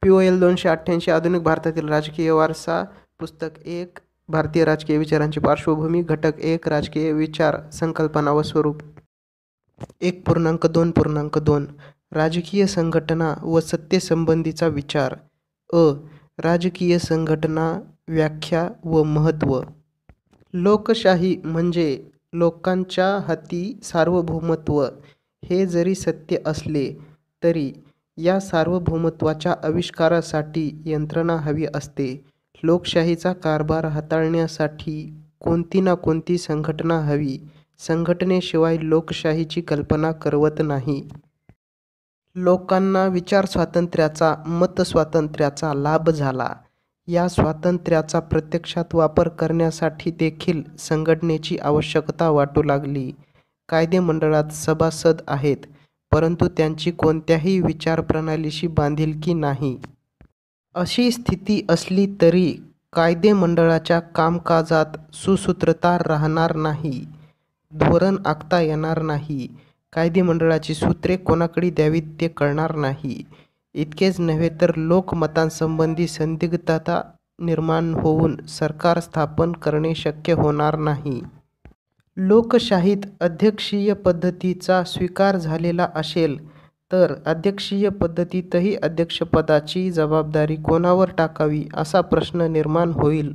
POL 288 आधुनिक भारतातील राजकीय वारसा पुस्तक 1 भारतीय राजकीय विचारांची पार्श्वभूमी घटक 1 राजकीय विचार संकल्पना व स्वरूप 1.2.2 राजकीय संघटना व सत्तेसंबंधीचा विचार राजकीय संघटना व्याख्या व महत्त्व लोकशाही म्हणजे लोकांच्या हाती सार्वभौमत्व हे जरी सत्य असले तरी या सार्वभौमत्वाच्या आविष्कारासाठी यंत्रणा हवी असते. लोकशाहीचा कारभार हाताळण्यासाठी कोणती ना कोणती संघटना हवी. संघटनेशिवाय लोकशाहीची कल्पना करवत नाही. लोकांना विचार स्वातंत्र्याचा, मत स्वातंत्र्याचा लाभ झाला. या स्वातंत्र्याचा प्रत्यक्षात वापर करण्यासाठी देखील संघटनेची आवश्यकता वाटू लागली. कायदेमंडळात सभासद आहेत, परंतु त्यांची कोणत्याही विचारप्रणालीशी बांधिलकी नाही. अशी स्थिती असली तरी कायदेमंडळाच्या कामकाजात सुसूत्रता राहणार नाही. धोरण आखता येणार नाही. कायदेमंडळाची सूत्रे कोणाकडे द्यावीत ते कळणार नाही. इतकेच नव्हे तर लोकमतांसंबंधी संदिग्धता निर्माण होऊन सरकार स्थापन करणे शक्य होणार नाही. लोकशाहीत अध्यक्षीय पद्धतीचा स्वीकार झालेला असेल तर अध्यक्षीय पद्धतीतही अध्यक्षपदाची जबाबदारी कोणावर टाकावी असा प्रश्न निर्माण होईल.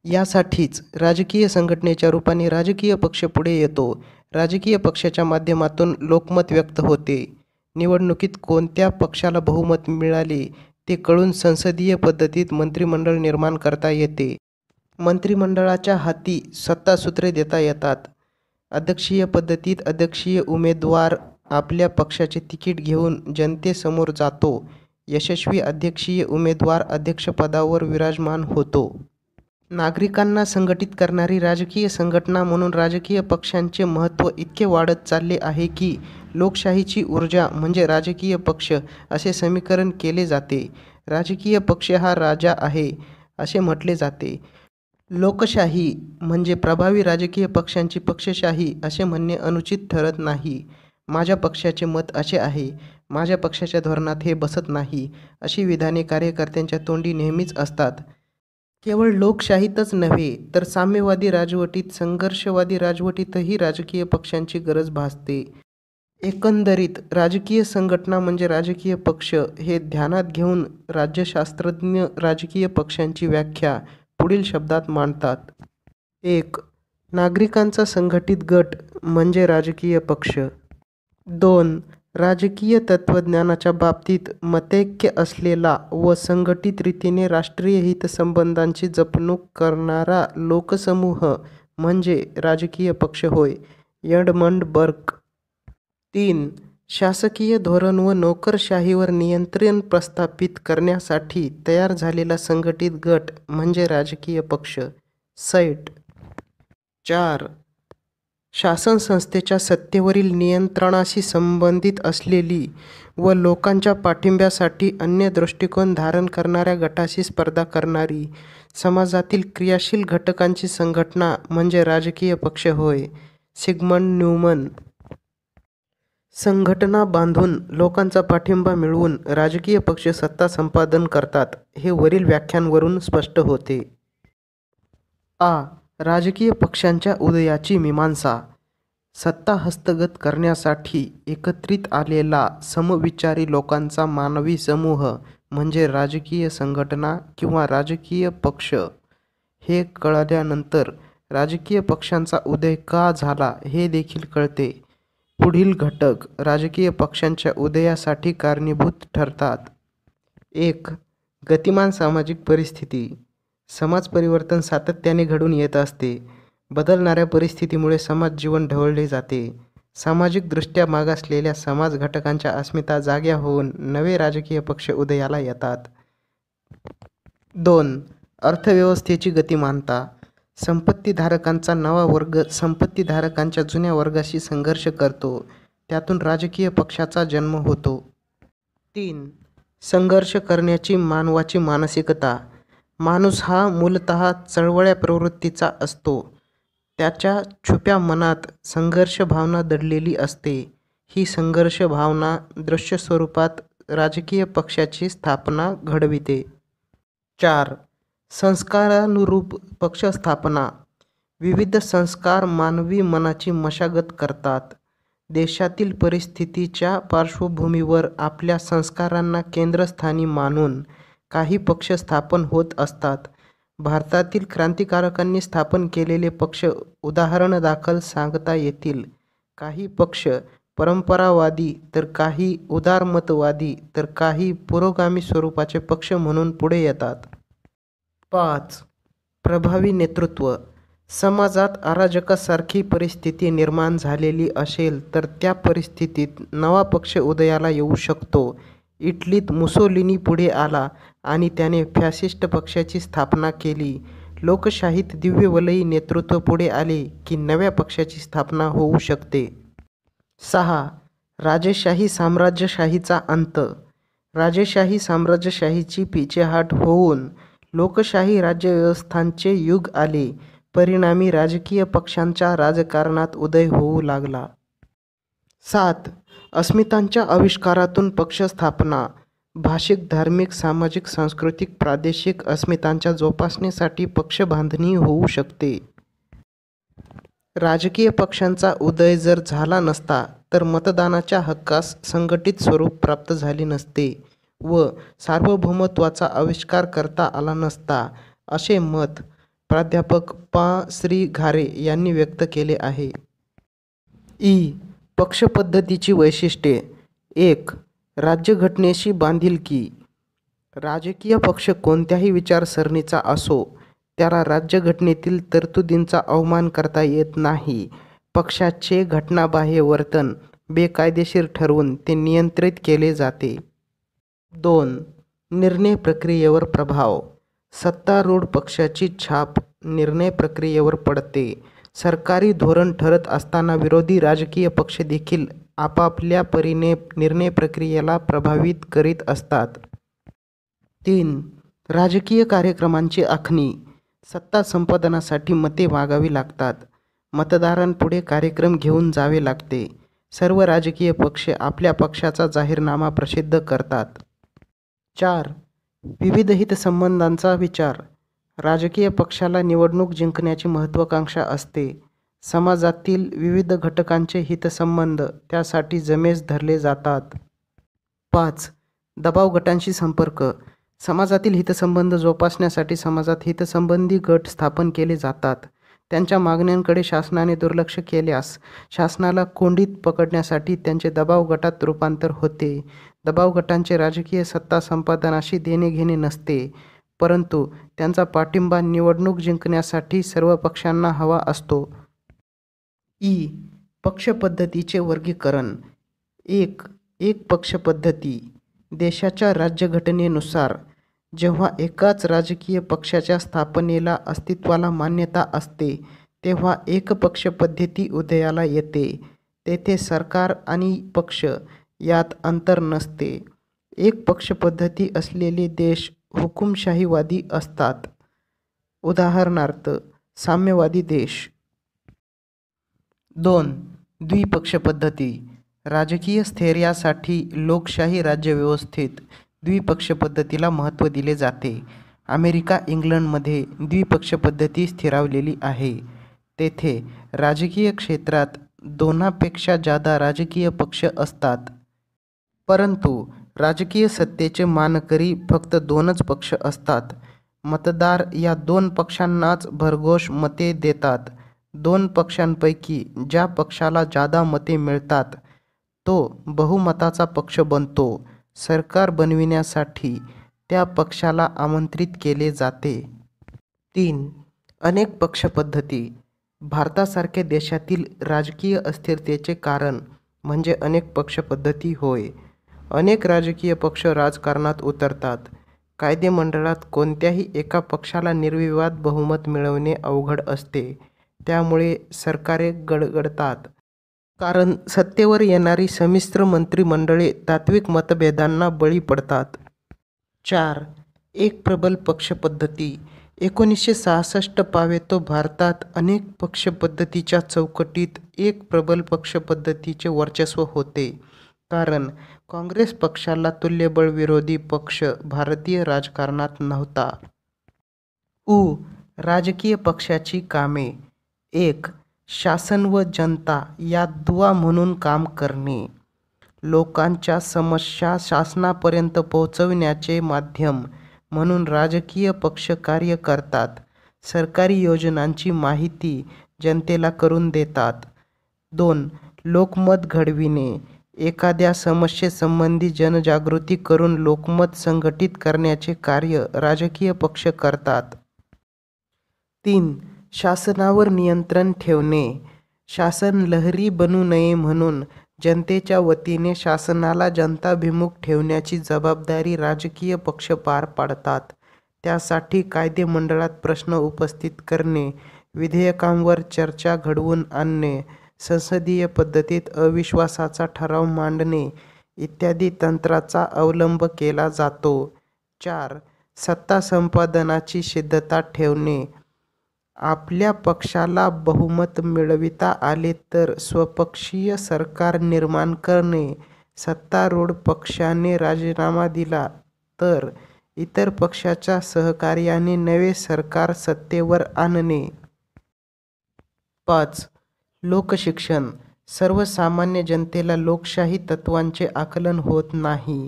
यासाठीच राजकीय संघटनेच्या रूपाने राजकीय पक्ष पुढे येतो. राजकीय पक्षाच्या माध्यमातून लोकमत व्यक्त होते. निवडणुकीत कोणत्या पक्षाला बहुमत मिळाले ते कळून संसदीय पद्धतीत मंत्रिमंडळ निर्माण करता येते. मंत्रिमंडळाच्या हाती सत्तासूत्रे देता येतात. अध्यक्षीय पद्धतीत अध्यक्षीय उमेदवार आपल्या पक्षाचे तिकीट घेऊन जनतेसमोर जातो. यशस्वी अध्यक्षीय उमेदवार अध्यक्षपदावर विराजमान होतो. नागरिकांना संघटित करणारी राजकीय संघटना म्हणून राजकीय पक्षांचे महत्त्व इतके वाढत चालले आहे की लोकशाहीची ऊर्जा म्हणजे राजकीय पक्ष असे समीकरण केले जाते. राजकीय पक्ष हा राजा आहे असे म्हटले जाते. लोकशाही म्हणजे प्रभावी राजकीय पक्षांची पक्षशाही असे म्हणणे अनुचित ठरत नाही. माझ्या पक्षाचे मत असे आहे, माझ्या पक्षाच्या धोरणात हे बसत नाही अशी विधाने कार्यकर्त्यांच्या तोंडी नेहमीच असतात. केवळ लोकशाहीतच नव्हे तर साम्यवादी राजवटीत, संघर्षवादी राजवटीतही राजकीय पक्षांची गरज भासते. एकंदरीत राजकीय संघटना म्हणजे राजकीय पक्ष हे ध्यानात घेऊन राज्यशास्त्रज्ञ राजकीय पक्षांची व्याख्या पुढील शब्दात मांडतात. 1. नागरिकांचा संघटित गट म्हणजे राजकीय पक्ष. 2. राजकीय तत्त्वज्ञानाच्या बाबतीत मतैक्य असलेला व संघटित रीतीने राष्ट्रीय हितसंबंधांची जपणूक करणारा लोकसमूह म्हणजे राजकीय पक्ष होय. Edmund Burke. 3. शासकीय धोरण व नोकरशाहीवर नियंत्रण प्रस्थापित करण्यासाठी तयार झालेला संघटित गट म्हणजे राजकीय पक्ष. सैट. 4. शासन संस्थेच्या सत्तेवरील नियंत्रणाशी संबंधित असलेली व लोकांच्या पाठिंब्यासाठी अन्य दृष्टिकोन धारण करणाऱ्या गटाशी स्पर्धा करणारी समाजातील क्रियाशील घटकांची संघटना म्हणजे राजकीय पक्ष होय. Sigmund Neumann. संघटना बांधून लोकांचा पाठिंबा मिळवून राजकीय पक्ष सत्ता संपादन करतात हे वरील व्याख्यांवरून स्पष्ट होते. राजकीय पक्षांच्या उदयाची मीमांसा. सत्ता हस्तगत करण्यासाठी एकत्रित आलेला समविचारी लोकांचा मानवी समूह म्हणजे राजकीय संघटना किंवा राजकीय पक्ष. हे कळल्यानंतर राजकीय पक्षांचा उदय का झाला हे देखील कळते. पुढील घटक राजकीय पक्षांच्या उदयासाठी कारणीभूत ठरतात. 1. गतिमान सामाजिक परिस्थिती. समाज परिवर्तन सातत्याने घडून येत असते. बदलणाऱ्या परिस्थितीमुळे समाज जीवन ढवळले जाते. सामाजिकदृष्ट्या मागासलेल्या समाज घटकांच्या अस्मिता जाग्या होऊन नवे राजकीय पक्ष उदयाला येतात. 2. अर्थव्यवस्थेची गतिमानता. संपत्तीधारकांचा नवा वर्ग संपत्तीधारकांच्या जुन्या वर्गाशी संघर्ष करतो. त्यातून राजकीय पक्षाचा जन्म होतो. 3. संघर्ष करण्याची मानवाची मानसिकता. माणूस हा मूलतः चळवळ्या प्रवृत्तीचा असतो. त्याच्या छुप्या मनात संघर्ष भावना दडलेली असते. ही संघर्ष भावना दृश्य स्वरूपात राजकीय पक्षाची स्थापना घडविते. 4. संस्कारानुरूप पक्ष स्थापना. विविध संस्कार मानवी मनाची मशागत करतात. देशातील परिस्थितीच्या पार्श्वभूमीवर आपल्या संस्कारांना केंद्रस्थानी मानून काही पक्ष स्थापन होत असतात. भारतातील क्रांतिकारकांनी स्थापन केलेले पक्ष उदाहरणादाखल सांगता येतील. काही पक्ष परंपरावादी, तर काही उदारमतवादी, तर काही पुरोगामी स्वरूपाचे पक्ष म्हणून पुढे येतात. 5. प्रभावी नेतृत्व. समाजात अराजकासारखी परिस्थिती निर्माण झालेली असेल तर त्या परिस्थितीत नवा पक्ष उदयाला येऊ शकतो. इटलीत मुसोलिनी पुढे आला आणि त्याने फॅसिस्ट पक्षाची स्थापना केली. लोकशाहीत दिव्यवलयी नेतृत्व पुढे आले की नव्या पक्षाची स्थापना होऊ शकते. 6. राजेशाही साम्राज्यशाहीचा अंत. राजेशाही साम्राज्यशाहीची पिछेहाट होऊन लोकशाही राज्यव्यवस्थांचे युग आले. परिणामी राजकीय पक्षांच्या राजकारणात उदय होऊ लागला. 7. अस्मितांच्या आविष्कारातून पक्ष स्थापना. भाषिक, धार्मिक, सामाजिक, सांस्कृतिक, प्रादेशिक अस्मितांच्या जोपासनेसाठी पक्षबांधणी होऊ शकते. राजकीय पक्षांचा उदय जर झाला नसता तर मतदानाच्या हक्कास संघटित स्वरूप प्राप्त झाले नसते व सार्वभौमत्वाचा आविष्कार करता आला नसता, असे मत प्राध्यापक पा. श्री. घारे यांनी व्यक्त केले आहे. पक्षपद्धतीची वैशिष्ट्ये. 1. राज्यघटनेशी बांधिलकी. राजकीय पक्ष कोणत्याही विचारसरणीचा असो, त्याला राज्यघटनेतील तरतुदींचा अवमान करता येत नाही. पक्षाचे घटनाबाह्य वर्तन बेकायदेशीर ठरवून ते नियंत्रित केले जाते. 2. निर्णय प्रक्रियेवर प्रभाव. सत्तारूढ पक्षाची छाप निर्णय प्रक्रियेवर पडते. सरकारी धोरण ठरत असताना विरोधी राजकीय पक्ष देखील आपापल्या परीने निर्णय प्रक्रियेला प्रभावित करीत असतात. 3. राजकीय कार्यक्रमांची आखणी. सत्ता संपादनासाठी मते मागावी लागतात. मतदारांपुढे कार्यक्रम घेऊन जावे लागते. सर्व राजकीय पक्ष आपल्या पक्षाचा जाहीरनामा प्रसिद्ध करतात. 4. विविध हितसंबंधांचा विचार. राजकीय पक्षाला निवडणूक जिंकण्याची महत्त्वाकांक्षा असते. समाजातील विविध घटकांचे हितसंबंध त्यासाठी जमेस धरले जातात. 5. दबाव गटांशी संपर्क. समाजातील हितसंबंध जोपासण्यासाठी समाजात हितसंबंधी गट स्थापन केले जातात. त्यांच्या मागण्यांकडे शासनाने दुर्लक्ष केल्यास शासनाला कोंडीत पकडण्यासाठी त्यांचे दबाव गटात रूपांतर होते. दबाव गटांचे राजकीय सत्ता संपादनाशी देणेघेणे नसते, परंतु त्यांचा पाठिंबा निवडणूक जिंकण्यासाठी सर्व पक्षांना हवा असतो. पक्षपद्धतीचे वर्गीकरण. 1. पक्षपद्धती. देशाच्या राज्यघटनेनुसार जेव्हा एकाच राजकीय पक्षाच्या स्थापनेला अस्तित्वाला मान्यता असते तेव्हा एकपक्षपद्धती उदयाला येते. तेथे सरकार आणि पक्ष यात अंतर नसते. एक पक्षपद्धती असलेले देश हुकुमशाहीवादी असतात. उदाहरणार्थ साम्यवादी देश. 2. द्विपक्षपद्धती. राजकीय स्थैर्यासाठी लोकशाही राज्यव्यवस्थेत द्विपक्षपद्धतीला महत्त्व दिले जाते. अमेरिका, इंग्लंडमध्ये द्विपक्षपद्धती स्थिरावलेली आहे. तेथे राजकीय क्षेत्रात 2पेक्षा जादा राजकीय पक्ष असतात, परंतु राजकीय सत्तेचे मानकरी फक्त 2च पक्ष असतात. मतदार या 2 पक्षांनाच भरघोस मते देतात. 2 पक्षांपैकी ज्या पक्षाला जादा मते मिळतात तो बहुमताचा पक्ष बनतो. सरकार बनविण्यासाठी त्या पक्षाला आमंत्रित केले जाते. 3. अनेक पक्षपद्धती. भारतासारख्या देशातील राजकीय अस्थिरतेचे कारण म्हणजे अनेक पक्षपद्धती होय. अनेक राजकीय पक्ष राजकारणात उतरतात. कायदेमंडळात कोणत्याही एका पक्षाला निर्विवाद बहुमत मिळवणे अवघड असते. त्यामुळे सरकारे गडगडतात, कारण सत्तेवर येणारी संमिश्र मंत्रिमंडळे तात्विक मतभेदांना बळी पडतात. 4. एक प्रबल पक्षपद्धती. 1966 पावेतो भारतात अनेक पक्षपद्धतीच्या चौकटीत एक प्रबल पक्षपद्धतीचे वर्चस्व होते, कारण काँग्रेस पक्षाला तुल्यबळ विरोधी पक्ष भारतीय राजकारणात नव्हता. राजकीय पक्षाची कामे. 1. शासन व जनता यात दुवा म्हणून काम करणे. लोकांच्या समस्या शासनापर्यंत पोहोचविण्याचे माध्यम म्हणून राजकीय पक्ष कार्य करतात. सरकारी योजनांची माहिती जनतेला करून देतात. 2. लोकमत घडविणे. एखाद्या समस्येसंबंधी जनजागृती करून लोकमत संघटित करण्याचे कार्य राजकीय पक्ष करतात. 3. शासनावर नियंत्रण ठेवणे. शासन लहरी बनू नये म्हणून जनतेच्या वतीने शासनाला जनताभिमुख ठेवण्याची जबाबदारी राजकीय पक्ष पार पाडतात. त्यासाठी कायदेमंडळात प्रश्न उपस्थित करणे, विधेयकांवर चर्चा घडवून आणणे, संसदीय पद्धतीत अविश्वासाचा ठराव मांडणे इत्यादी तंत्राचा अवलंब केला जातो. 4. सत्ता संपादनाची सिद्धता ठेवणे. आपल्या पक्षाला बहुमत मिळविता आले तर स्वपक्षीय सरकार निर्माण करणे. सत्तारूढ पक्षाने राजीनामा दिला तर इतर पक्षाच्या सहकार्याने नवे सरकार सत्तेवर आणणे. 5. लोकशिक्षण. सर्वसामान्य जनतेला लोकशाही तत्त्वांचे आकलन होत नाही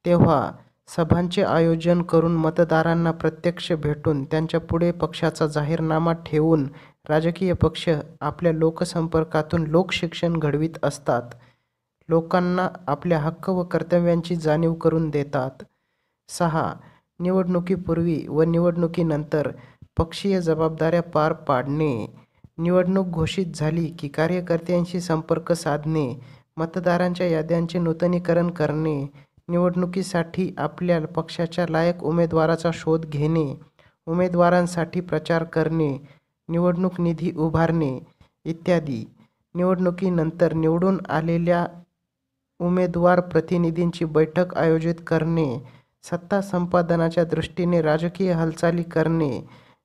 तेव्हा सभांचे आयोजन करून मतदारांना प्रत्यक्ष भेटून त्यांच्या पुढे पक्षाचा जाहीरनामा ठेवून राजकीय पक्ष आपल्या लोकसंपर्कातून लोकशिक्षण घडवीत असतात. लोकांना आपल्या हक्क व कर्तव्यांची जाणीव करून देतात. 6. निवडणुकीपूर्वी व निवडणुकीनंतर पक्षीय जबाबदाऱ्या पार पाडणे. निवडणूक घोषित झाली की कार्यकर्त्यांशी संपर्क साधणे, मतदारांच्या याद्यांचे नूतनीकरण करणे, निवडणुकीसाठी आपल्या पक्षाच्या लायक उमेदवाराचा शोध घेणे, उमेदवारांसाठी प्रचार करणे, निवडणूक निधी उभारणे इत्यादी. निवडणुकीनंतर निवडून आलेल्या उमेदवार प्रतिनिधींची बैठक आयोजित करणे, सत्ता संपादनाच्या दृष्टीने राजकीय हालचाली करणे,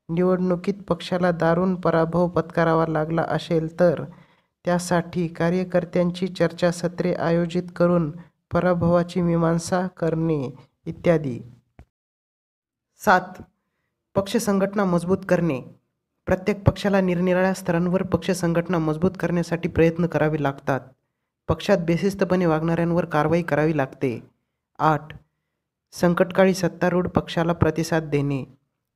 निवडणुकीत पक्षाला दारुण पराभव पत्करावा लागला असेल तर त्यासाठी कार्यकर्त्यांची चर्चासत्रे आयोजित करून पराभवाची मीमांसा करणे इत्यादी. 7. पक्ष संघटना मजबूत करणे. प्रत्येक पक्षाला निरनिराळ्या स्तरांवर पक्ष संघटना मजबूत करण्यासाठी प्रयत्न करावे लागतात. पक्षात बेशिस्तपणे वागणाऱ्यांवर कारवाई करावी लागते. 8. संकटकाळी सत्तारूढ पक्षाला प्रतिसाद देणे.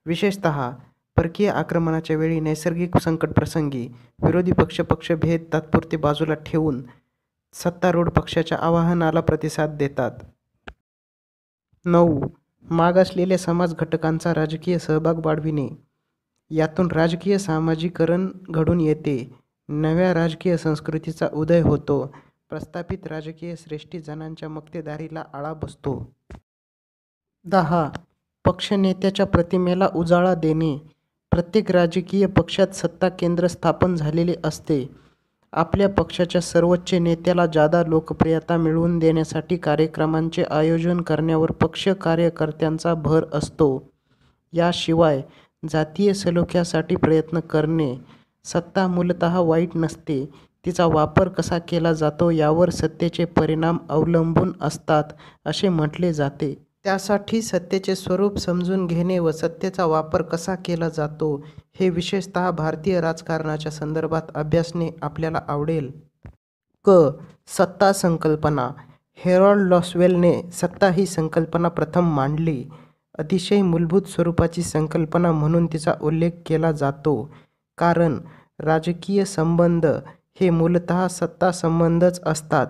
विशेषतः परकीय आक्रमणाच्या वेळी, नैसर्गिक संकटप्रसंगी विरोधी पक्ष पक्षभेद तात्पुरते बाजूला ठेवून सत्तारूढ पक्षाच्या आवाहनाला प्रतिसाद देतात. 9. मागासलेल्या समाज घटकांचा राजकीय सहभाग वाढविणे. यातून राजकीय सामाजिकरण घडून येते. नव्या राजकीय संस्कृतीचा उदय होतो. प्रस्थापित राजकीय श्रेष्ठी जनांच्या मक्तेदारीला आळा बसतो. 10. पक्षनेत्याच्या प्रतिमेला उजाळा देणे. प्रत्येक राजकीय पक्षात सत्ता केंद्र स्थापन झालेले असते. आपल्या पक्षाच्या सर्वोच्च नेत्याला जादा लोकप्रियता मिळवून देण्यासाठी कार्यक्रमांचे आयोजन करण्यावर पक्ष कार्यकर्त्यांचा भर असतो. याशिवाय जातीय सलोख्यासाठी प्रयत्न करणे. सत्ता मूलतः वाईट नसते, तिचा वापर कसा केला जातो यावर सत्तेचे परिणाम अवलंबून असतात असे म्हटले जाते. त्यासाठी सत्तेचे स्वरूप समजून घेणे व सत्तेचा वापर कसा केला जातो हे विशेषतः भारतीय राजकारणाच्या संदर्भात अभ्यासणे आपल्याला आवडेल. सत्ता संकल्पना. हेरॉल्ड लॉसवेलने सत्ता ही संकल्पना प्रथम मांडली. अतिशय मूलभूत स्वरूपाची संकल्पना म्हणून तिचा उल्लेख केला जातो, कारण राजकीय संबंध हे मूलतः सत्ता संबंधच असतात.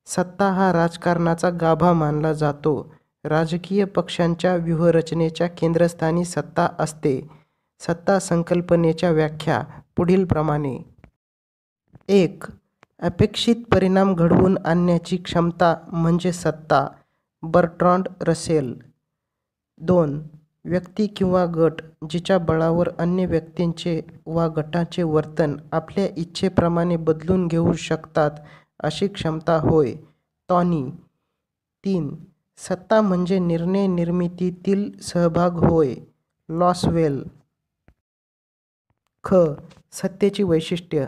सत्ता हा राजकारणाचा गाभा मानला जातो. राजकीय पक्षांच्या व्यूहरचनेच्या केंद्रस्थानी सत्ता असते. सत्ता संकल्पनेच्या व्याख्या पुढीलप्रमाणे. 1. अपेक्षित परिणाम घडवून आणण्याची क्षमता म्हणजे सत्ता. Bertrand Russell. 2. व्यक्ती किंवा गट जिच्या बळावर अन्य व्यक्तींचे वा गटाचे वर्तन आपल्या इच्छेप्रमाणे बदलून घेऊ शकतात अशी क्षमता होय. टॉनी. 3. सत्ता म्हणजे निर्णय निर्मितीतील सहभाग होय. लॉसवेल. सत्तेची वैशिष्ट्य.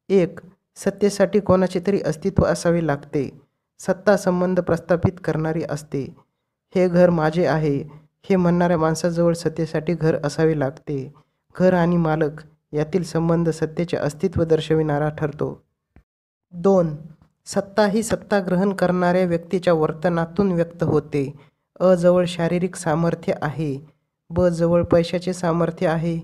1. सत्तेसाठी कोणाचे तरी अस्तित्व असावे लागते. सत्ता संबंध प्रस्थापित करणारी असते. हे घर माझे आहे हे म्हणणाऱ्या माणसाजवळ सत्तेसाठी घर असावे लागते. घर आणि मालक यातील संबंध सत्तेचे अस्तित्व दर्शविणारा ठरतो. 2. सत्ता ही सत्ता ग्रहण करणाऱ्या व्यक्तीच्या वर्तनातून व्यक्त होते. अ जवळ शारीरिक सामर्थ्य आहे. ब जवळ पैशाचे सामर्थ्य आहे.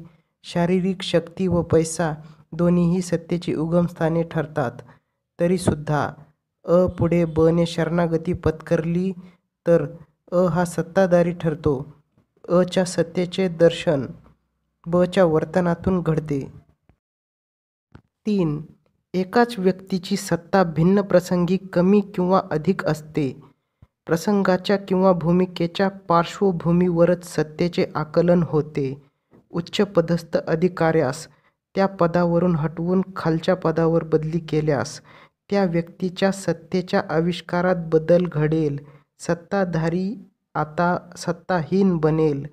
शारीरिक शक्ती व पैसा दोन्हीही सत्तेची उगमस्थाने ठरतात. तरीसुद्धा अ पुढे ब ने शरणागती पत्करली तर अ हा सत्ताधारी ठरतो. अ च्या सत्तेचे दर्शन ब च्या वर्तनातून घडते. 3. एकाच व्यक्तीची सत्ता भिन्न प्रसंगी कमी किंवा अधिक असते. प्रसंगाच्या किंवा भूमिकेच्या पार्श्वभूमीवरच सत्तेचे आकलन होते. उच्च पदस्थ अधिकाऱ्यास त्या पदावरून हटवून खालच्या पदावर बदली केल्यास त्या व्यक्तीच्या सत्तेच्या आविष्कारात बदल घडेल. सत्ताधारी आता सत्ताहीन बनेल.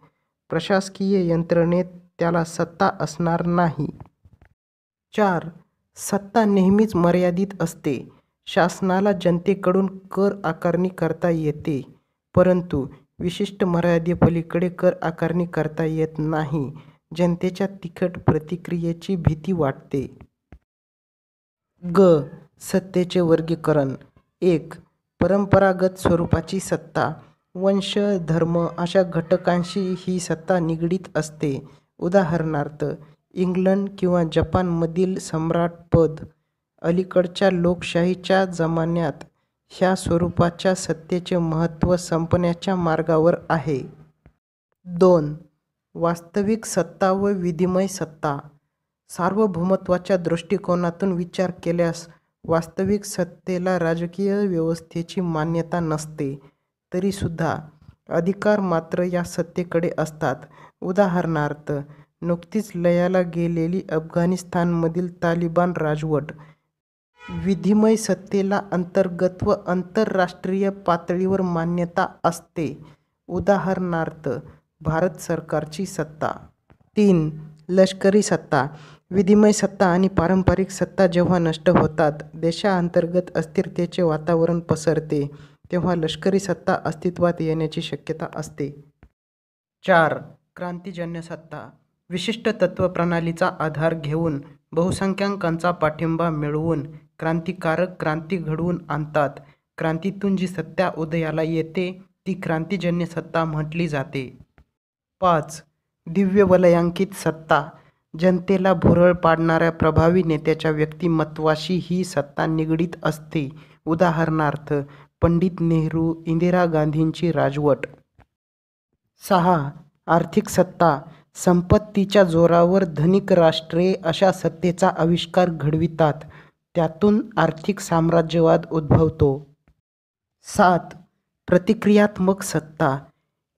प्रशासकीय यंत्रणेत त्याला सत्ता असणार नाही. 4. सत्ता नेहमीच मर्यादित असते. शासनाला जनतेकडून कर आकारणी करता येते, परंतु विशिष्ट मर्यादेपलीकडे कर आकारणी करता येत नाही. जनतेच्या तिखट प्रतिक्रियेची भीती वाटते. ग. सत्तेचे वर्गीकरण. 1. परंपरागत स्वरूपाची सत्ता. वंश, धर्म अशा घटकांशी ही सत्ता निगडीत असते. उदाहरणार्थ, इंग्लंड किंवा जपानमधील सम्राटपद. अलीकडच्या लोकशाहीच्या जमान्यात ह्या स्वरूपाच्या सत्तेचे महत्त्व संपण्याच्या मार्गावर आहे. 2. वास्तविक सत्ता व विधिमय सत्ता. सार्वभौमत्वाच्या दृष्टिकोनातून विचार केल्यास वास्तविक सत्तेला राजकीय व्यवस्थेची मान्यता नसते. तरीसुद्धा अधिकार मात्र या सत्तेकडे असतात. उदाहरणार्थ, नुकतीच लयाला गेलेली अफगाणिस्तानमधील तालिबान राजवट. विधिमय सत्तेला अंतर्गत व आंतरराष्ट्रीय पातळीवर मान्यता असते. उदाहरणार्थ, भारत सरकारची सत्ता. 3. लष्करी सत्ता. विधिमय सत्ता आणि पारंपरिक सत्ता जेव्हा नष्ट होतात, देशांतर्गत अस्थिरतेचे वातावरण पसरते, तेव्हा लष्करी सत्ता अस्तित्वात येण्याची शक्यता असते. 4. क्रांतिजन्य सत्ता. विशिष्ट तत्त्वप्रणालीचा आधार घेऊन बहुसंख्याकांचा पाठिंबा मिळवून क्रांतिकारक क्रांती घडवून आणतात. क्रांतीतून जी सत्ता उदयाला येते ती क्रांतिजन्य सत्ता म्हटली जाते. 5. दिव्य वलयांकित सत्ता. जनतेला भुरळ पाडणाऱ्या प्रभावी नेत्याच्या व्यक्तिमत्वाशी ही सत्ता निगडीत असते. उदाहरणार्थ, पंडित नेहरू, इंदिरा गांधींची राजवट. 6. आर्थिक सत्ता. संपत्तीच्या जोरावर धनिक राष्ट्रे अशा सत्तेचा आविष्कार घडवितात. त्यातून आर्थिक साम्राज्यवाद उद्भवतो. 7. प्रतिक्रियात्मक सत्ता.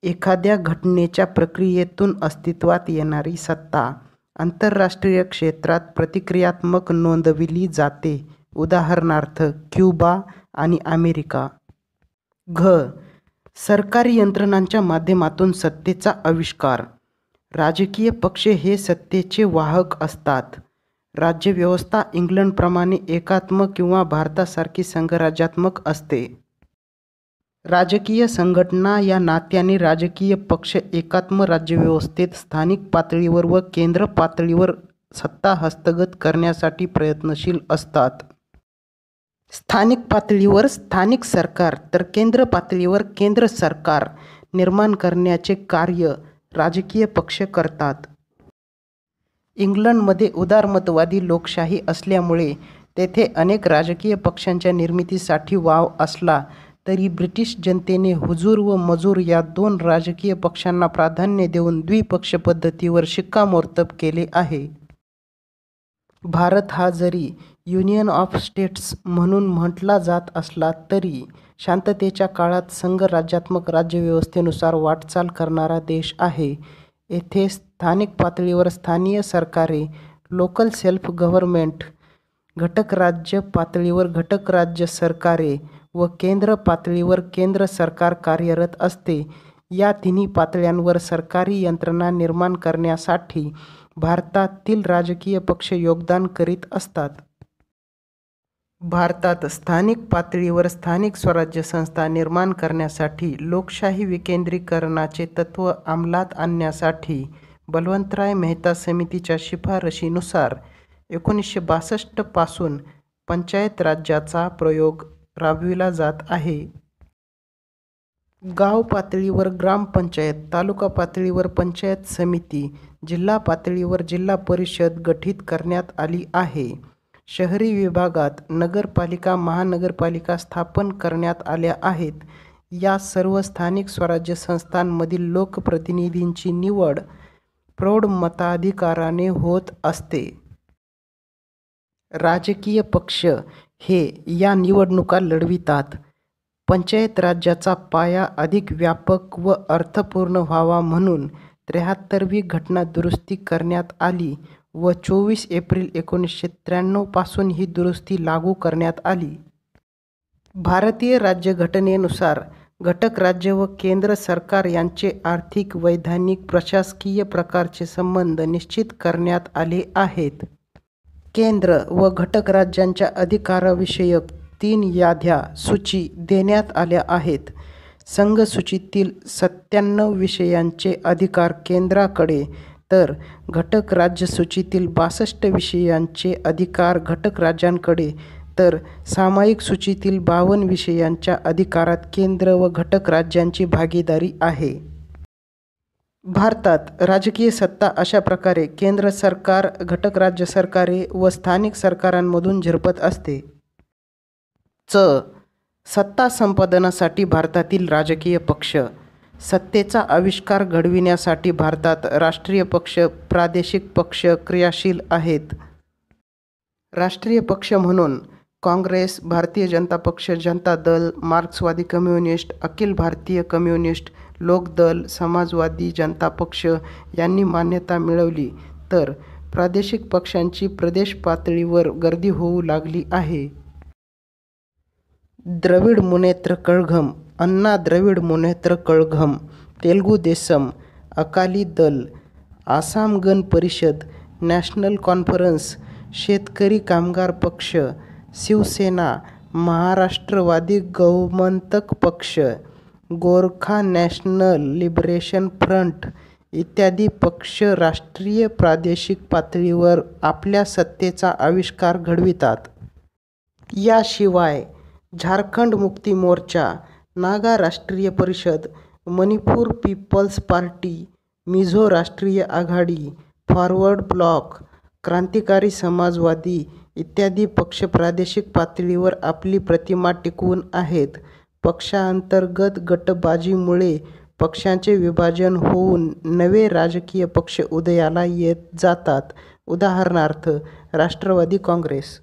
एखाद्या घटनेच्या प्रक्रियेतून अस्तित्वात येणारी सत्ता. आंतरराष्ट्रीय क्षेत्रात प्रतिक्रियात्मक नोंदविली जाते. उदाहरणार्थ, क्युबा आणि अमेरिका. घ. सरकारी यंत्रणांच्या माध्यमातून सत्तेचा आविष्कार. राजकीय पक्ष हे सत्तेचे वाहक असतात. राज्यव्यवस्था इंग्लंडप्रमाणे एकात्म किंवा भारतासारखी संघराज्यात्मक असते. राजकीय संघटना या नात्याने राजकीय पक्ष एकात्म राज्यव्यवस्थेत स्थानिक पातळीवर व केंद्र पातळीवर सत्ता हस्तगत करण्यासाठी प्रयत्नशील असतात. स्थानिक पातळीवर स्थानिक सरकार तर केंद्र पातळीवर केंद्र सरकार निर्माण करण्याचे कार्य राजकीय पक्ष करतात. इंग्लंडमध्ये उदारमतवादी लोकशाही असल्यामुळे तेथे अनेक राजकीय पक्षांच्या निर्मितीसाठी वाव असला तरी ब्रिटिश जनतेने हुजूर व मजूर या दोन राजकीय पक्षांना प्राधान्य देऊन द्विपक्ष पद्धतीवर शिक्कामोर्तब केले आहे. भारत हा जरी युनियन ऑफ स्टेट्स म्हणून म्हटला जात असला तरी शांततेच्या काळात संघराज्यात्मक राज्यव्यवस्थेनुसार वाटचाल करणारा देश आहे. येथे स्थानिक पातळीवर स्थानीय सरकारे, लोकल सेल्फ गव्हर्नमेंट, घटक राज्य पातळीवर घटक राज्य सरकारे व केंद्र पातळीवर केंद्र सरकार कार्यरत असते. या तिन्ही पातळ्यांवर सरकारी यंत्रणा निर्माण करण्यासाठी भारतातील राजकीय पक्ष योगदान करीत असतात. भारतात स्थानिक पातळीवर स्थानिक स्वराज्य संस्था निर्माण करण्यासाठी लोकशाही विकेंद्रीकरणाचे तत्त्व अंमलात आणण्यासाठी बलवंतराय मेहता समितीच्या शिफारशीनुसार 1962 पासून पंचायत राज्याचा प्रयोग राबविला जात आहे. गाव पातळीवर ग्रामपंचायत, तालुका पातळीवर पंचायत समिती, जिल्हा पातळीवर जिल्हा परिषद गठीत करण्यात आली आहे. शहरी विभागात नगरपालिका, महानगरपालिका स्थापन करण्यात आल्या आहेत. या सर्व स्थानिक स्वराज्य संस्थांमधील लोकप्रतिनिधींची निवड प्रौढ मताधिकाराने होत असते. राजकीय पक्ष हे या निवडणुका लढवितात. पंचायत राज्याचा पाया अधिक व्यापक व अर्थपूर्ण व्हावा म्हणून 73वी घटना दुरुस्ती करण्यात आली व 24 एप्रिल 1993 पासून ही दुरुस्ती लागू करण्यात आली. भारतीय राज्यघटनेनुसार घटक राज्य व केंद्र सरकार यांचे आर्थिक, वैधानिक, प्रशासकीय प्रकारचे संबंध निश्चित करण्यात आले आहेत. केंद्र व घटक राज्यांच्या अधिकाराविषयक 3 याद्या सूची देण्यात आल्या आहेत. संघसूचीतील 97 विषयांचे अधिकार केंद्राकडे तर घटक राज्य सूचीतील 62 विषयांचे अधिकार घटक राज्यांकडे तर सामायिक सूचीतील 52 विषयांच्या अधिकारात केंद्र व घटक राज्यांची भागीदारी आहे. भारतात राजकीय सत्ता अशा प्रकारे केंद्र सरकार, घटक राज्य सरकारे व स्थानिक सरकारांमधून झिरपत असते. सत्ता संपादनासाठी भारतातील राजकीय पक्ष. सत्तेचा आविष्कार घडविण्यासाठी भारतात राष्ट्रीय पक्ष, प्रादेशिक पक्ष क्रियाशील आहेत. राष्ट्रीय पक्ष म्हणून काँग्रेस, भारतीय जनता पक्ष, जनता दल, मार्क्सवादी कम्युनिस्ट, अखिल भारतीय कम्युनिस्ट, लोकदल, समाजवादी जनता पक्ष यांनी मान्यता मिळवली, तर प्रादेशिक पक्षांची प्रदेश पातळीवर गर्दी होऊ लागली आहे. द्रविड मुनेत्र कळघम, अण्णा द्रविड मुनेत्र कळघम, तेलुगू देसम, अकाली दल, आसाम गण परिषद, नॅशनल कॉन्फरन्स, शेतकरी कामगार पक्ष, शिवसेना, महाराष्ट्रवादी गोमंतक पक्ष, गोरखा नॅशनल लिबरेशन फ्रंट इत्यादी पक्ष राष्ट्रीय प्रादेशिक पातळीवर आपल्या सत्तेचा आविष्कार घडवितात. याशिवाय झारखंड मुक्ती मोर्चा, नागा राष्ट्रीय परिषद, मणिपूर पीपल्स पार्टी, मिझो राष्ट्रीय आघाडी, फॉरवर्ड ब्लॉक, क्रांतिकारी समाजवादी इत्यादी पक्ष प्रादेशिक पातळीवर आपली प्रतिमा टिकवून आहेत. पक्षांतर्गत गटबाजीमुळे पक्षांचे विभाजन होऊन नवे राजकीय पक्ष उदयाला येत जातात. उदाहरणार्थ राष्ट्रवादी काँग्रेस.